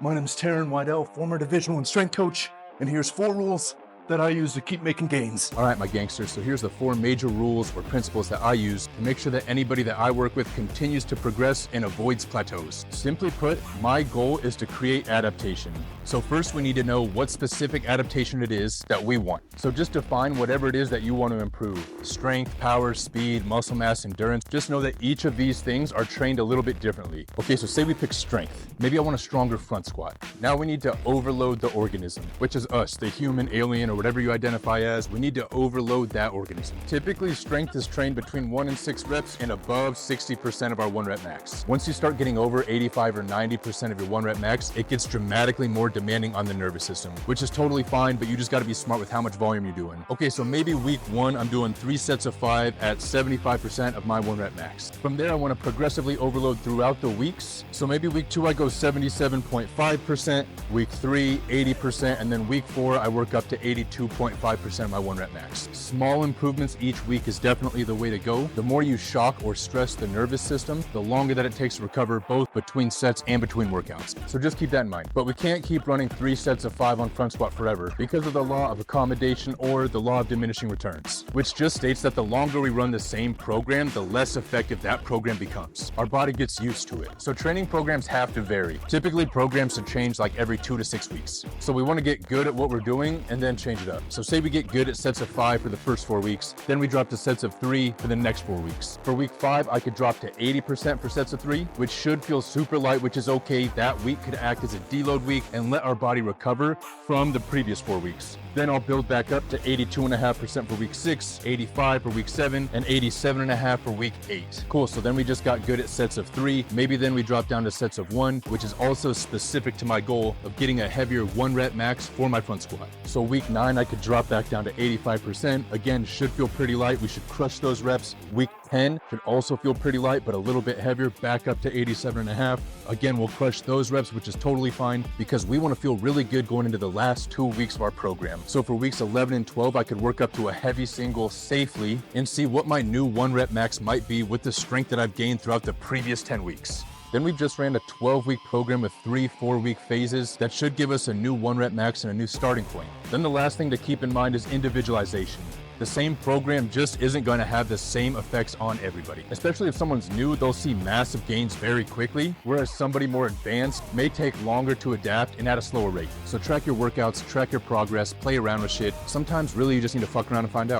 My name's Taryn Wydell, former Division I strength coach, and here's 4 rules that I use to keep making gains. All right, my gangsters, so here's the 4 major rules or principles that I use to make sure that anybody that I work with continues to progress and avoids plateaus. Simply put, my goal is to create adaptation. So first we need to know what specific adaptation it is that we want. So just define whatever it is that you want to improve. Strength, power, speed, muscle mass, endurance. Just know that each of these things are trained a little bit differently. Okay, so say we pick strength. Maybe I want a stronger front squat. Now we need to overload the organism, which is us, the human, alien, or whatever you identify as. We need to overload that organism. Typically, strength is trained between 1 and 6 reps and above 60% of our 1 rep max. Once you start getting over 85 or 90% of your 1 rep max, it gets dramatically more demanding on the nervous system, which is totally fine, but you just got to be smart with how much volume you're doing. Okay, so maybe week 1, I'm doing 3 sets of 5 at 75% of my 1 rep max. From there, I want to progressively overload throughout the weeks. So maybe week 2, I go 77.5%, week 3, 80%, and then week 4, I work up to 82.5% of my 1 rep max. Small improvements each week is definitely the way to go. The more you shock or stress the nervous system, the longer that it takes to recover both between sets and between workouts. So just keep that in mind. But we can't keep running 3 sets of 5 on front squat forever because of the law of accommodation or the law of diminishing returns, which just states that the longer we run the same program, the less effective that program becomes. Our body gets used to it. So training programs have to vary. Typically, programs should change like every 2 to 6 weeks. So we want to get good at what we're doing and then change it up. So say we get good at sets of 5 for the first 4 weeks, then we drop to sets of 3 for the next 4 weeks. For week 5, I could drop to 80% for sets of 3, which should feel super light, which is okay. That week could act as a deload week and let our body recover from the previous 4 weeks. Then I'll build back up to 82.5% for week 6, 85 for week 7, and 87.5 for week 8. Cool, so then we just got good at sets of 3. Maybe then we drop down to sets of 1, which is also specific to my goal of getting a heavier 1 rep max for my front squat. So week 9, I could drop back down to 85%. Again, should feel pretty light. We should crush those reps. Week 10 should also feel pretty light, but a little bit heavier, back up to 87.5. Again, we'll crush those reps, which is totally fine because we want to feel really good going into the last 2 weeks of our program. So for weeks 11 and 12, I could work up to a heavy single safely and see what my new 1 rep max might be with the strength that I've gained throughout the previous 10 weeks. Then we just ran a 12-week program with 3 4-week phases that should give us a new 1 rep max and a new starting point. Then the last thing to keep in mind is individualization. The same program just isn't going to have the same effects on everybody. Especially if someone's new, they'll see massive gains very quickly, whereas somebody more advanced may take longer to adapt and at a slower rate. So track your workouts, track your progress, play around with shit. Sometimes really you just need to fuck around and find out.